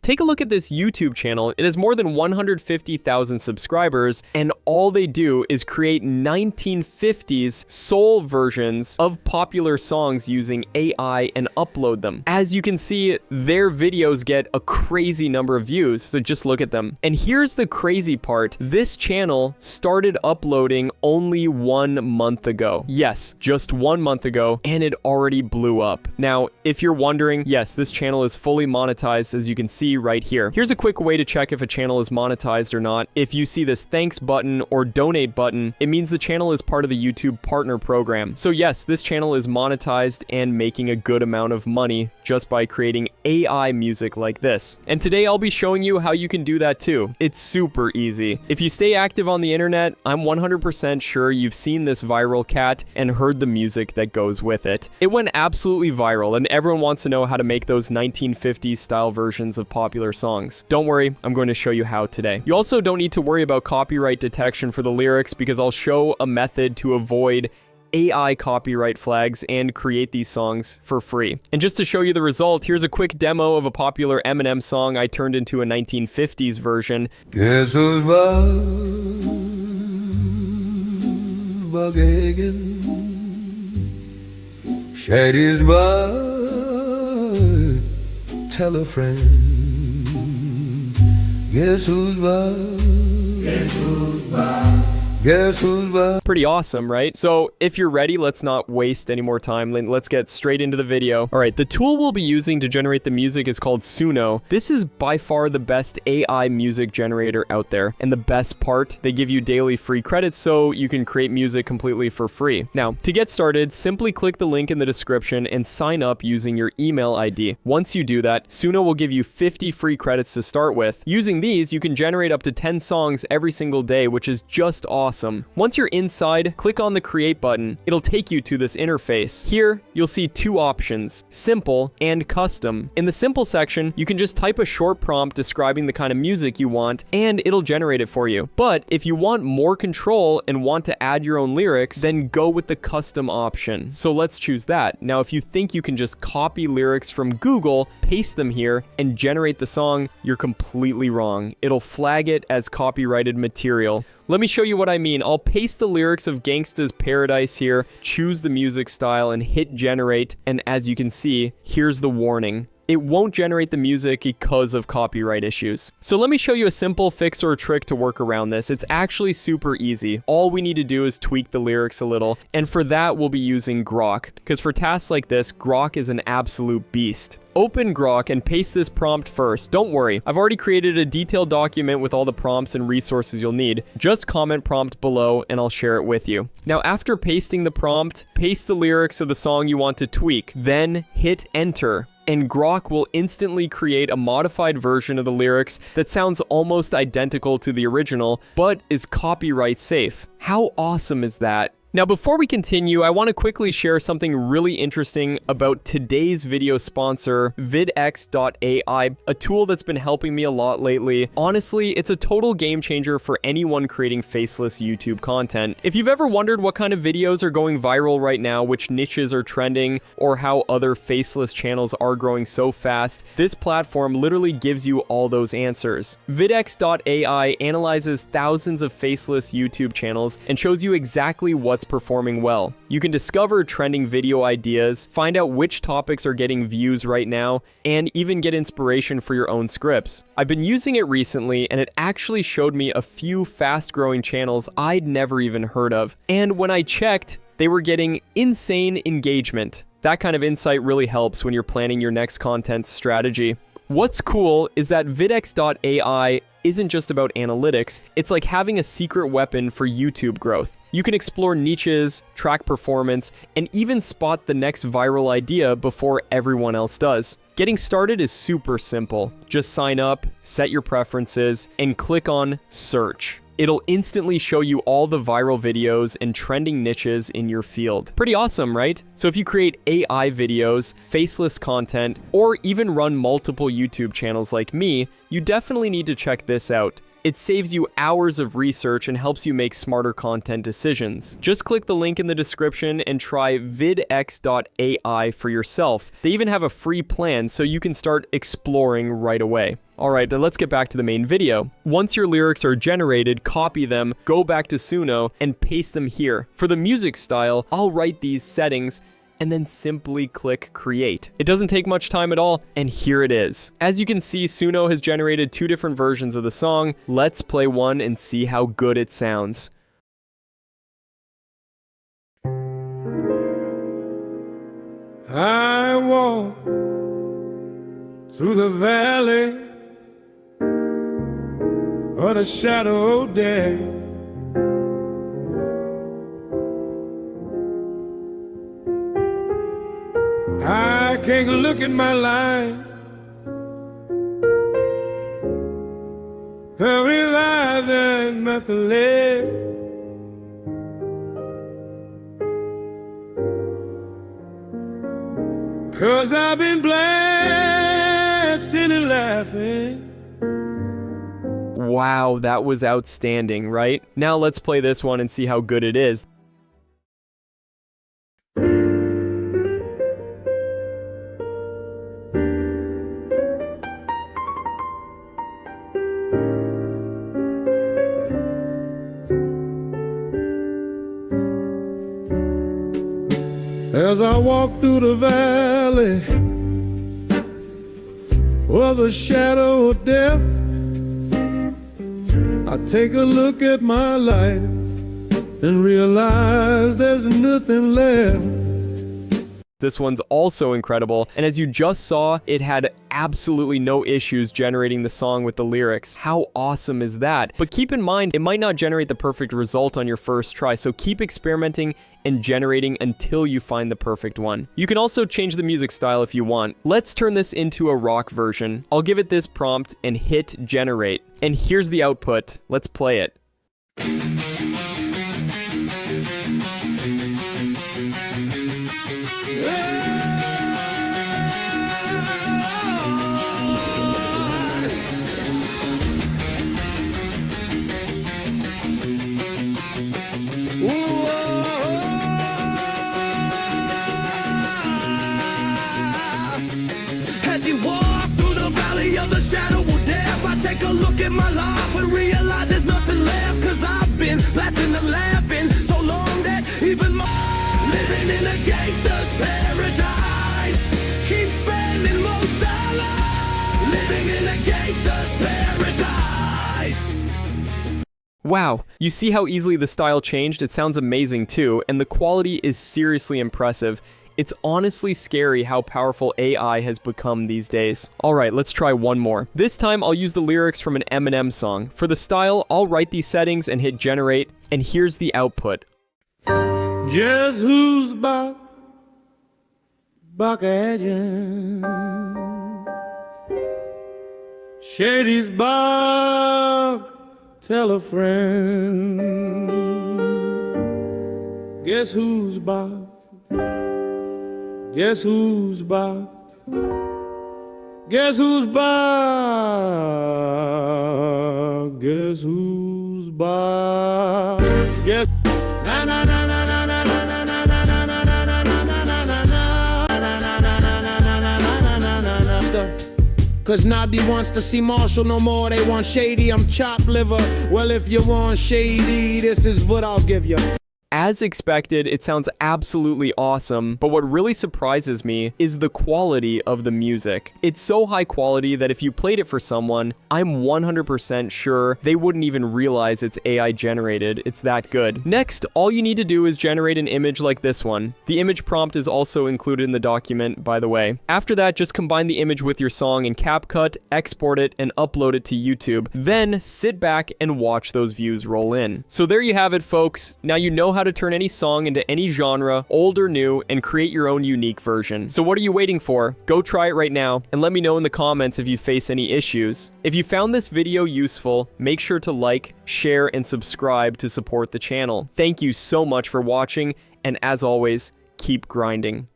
take a look at this YouTube channel. It has more than 150,000 subscribers, and all they do is create 1950s soul versions of popular songs using AI and upload them. As you can see, their videos get a crazy number of views, so just look at them. And here's the crazy part. This channel started uploading only 1 month ago. Yes, just 1 month ago, and it already blew up. Now, if you're wondering, yes, this channel is fully monetized, as you can see right here. Here's a quick way to check if a channel is monetized or not. If you see this thanks button or donate button, it means the channel is part of the YouTube partner program. So yes, this channel is monetized and making a good amount of money just by creating AI music like this. And today I'll be showing you how you can do that too. It's super easy. If you stay active on the internet, I'm 100% sure you've seen this viral cat and heard the music that goes with it. It went absolutely viral, and everyone wants to know how to make those 1950s style versions of popular songs. Don't worry, I'm going to show you how today. You also don't need to worry about copyright detection for the lyrics, because I'll show a method to avoid AI copyright flags and create these songs for free. And just to show you the result, here's a quick demo of a popular Eminem song I turned into a 1950s version. Guess who's bugging? Shady's bug. Tell a friend. Guess who's bug? Guess who's bug? Guess who's back? Pretty awesome, right? So if you're ready, let's not waste any more time. Let's get straight into the video. All right, the tool we'll be using to generate the music is called Suno. This is by far the best AI music generator out there. And the best part, they give you daily free credits so you can create music completely for free. Now, to get started, simply click the link in the description and sign up using your email ID. Once you do that, Suno will give you 50 free credits to start with. Using these, you can generate up to 10 songs every single day, which is just awesome. Once you're inside, click on the create button. It'll take you to this interface. Here, you'll see two options, simple and custom. In the simple section, you can just type a short prompt describing the kind of music you want, and it'll generate it for you. But if you want more control and want to add your own lyrics, then go with the custom option. So let's choose that. Now, if you think you can just copy lyrics from Google, paste them here, and generate the song, you're completely wrong. It'll flag it as copyrighted material. Let me show you what I mean. I'll paste the lyrics of Gangsta's Paradise here, choose the music style, and hit generate. And as you can see, here's the warning. It won't generate the music because of copyright issues. So let me show you a simple fix or a trick to work around this. It's actually super easy. All we need to do is tweak the lyrics a little. And for that, we'll be using Grok. Because for tasks like this, Grok is an absolute beast. Open Grok and paste this prompt first. Don't worry, I've already created a detailed document with all the prompts and resources you'll need. Just comment prompt below and I'll share it with you. Now, after pasting the prompt, paste the lyrics of the song you want to tweak. Then hit enter. And Grok will instantly create a modified version of the lyrics that sounds almost identical to the original, but is copyright safe. How awesome is that? Now, before we continue, I want to quickly share something really interesting about today's video sponsor, Vidx AI, a tool that's been helping me a lot lately. Honestly, it's a total game changer for anyone creating faceless YouTube content. If you've ever wondered what kind of videos are going viral right now, which niches are trending, or how other faceless channels are growing so fast, this platform literally gives you all those answers. Vidx AI analyzes thousands of faceless YouTube channels and shows you exactly what's performing well. You can discover trending video ideas, find out which topics are getting views right now, and even get inspiration for your own scripts. I've been using it recently, and it actually showed me a few fast-growing channels I'd never even heard of. And when I checked, they were getting insane engagement. That kind of insight really helps when you're planning your next content strategy. What's cool is that Vidx AI isn't just about analytics, it's like having a secret weapon for YouTube growth. You can explore niches, track performance, and even spot the next viral idea before everyone else does. Getting started is super simple. Just sign up, set your preferences, and click on Search. It'll instantly show you all the viral videos and trending niches in your field. Pretty awesome, right? So if you create AI videos, faceless content, or even run multiple YouTube channels like me, you definitely need to check this out. It saves you hours of research and helps you make smarter content decisions. Just click the link in the description and try vidx.ai for yourself. They even have a free plan so you can start exploring right away. Alright, then let's get back to the main video. Once your lyrics are generated, copy them, go back to Suno, and paste them here. For the music style, I'll write these settings and then simply click create. It doesn't take much time at all, and here it is. As you can see, Suno has generated 2 different versions of the song. Let's play one and see how good it sounds. I walk through the valley of the shadow of death. I can't look at my life, realize there's nothing left. Cause I've been blasting and laughing. Wow, that was outstanding, right? Now let's play this one and see how good it is. As I walk through the valley of the shadow of death, I take a look at my life and realize there's nothing left. This one's also incredible, and as you just saw, it had absolutely no issues generating the song with the lyrics. How awesome is that? But keep in mind, it might not generate the perfect result on your first try, so keep experimenting and generating until you find the perfect one. You can also change the music style if you want. Let's turn this into a rock version. I'll give it this prompt and hit generate. And here's the output. Let's play it. As you walk through the valley of the shadow of death, I take a look at my life and realize there's nothing left. Cause I've been blasting and laughing so long that even more living in a gangster's paradise. Keep spending most of life living in a gangster's paradise. Wow, you see how easily the style changed? It sounds amazing too, and the quality is seriously impressive. It's honestly scary how powerful AI has become these days. Alright, let's try one more. This time I'll use the lyrics from an Eminem song. For the style, I'll write these settings and hit generate, and here's the output. Guess who's back again? Shady's Bob, tell a friend. Guess who's back? Guess who's back? Guess who's back? Guess who's back? Guess na na na na na na na na na na na na na na na na. Cause Nobby wants to see Marshall no more. They want Shady, I'm chopped liver. Well, if you want Shady, this is what I'll give you. As expected, it sounds absolutely awesome, but what really surprises me is the quality of the music. It's so high quality that if you played it for someone, I'm 100% sure they wouldn't even realize it's AI generated. It's that good. Next, all you need to do is generate an image like this one. The image prompt is also included in the document, by the way. After that, just combine the image with your song in CapCut, export it, and upload it to YouTube. Then sit back and watch those views roll in. So there you have it, folks. Now you know how to turn any song into any genre, old or new, and create your own unique version. So what are you waiting for? Go try it right now, and let me know in the comments if you face any issues. If you found this video useful, make sure to like, share, and subscribe to support the channel. Thank you so much for watching, and as always, keep grinding.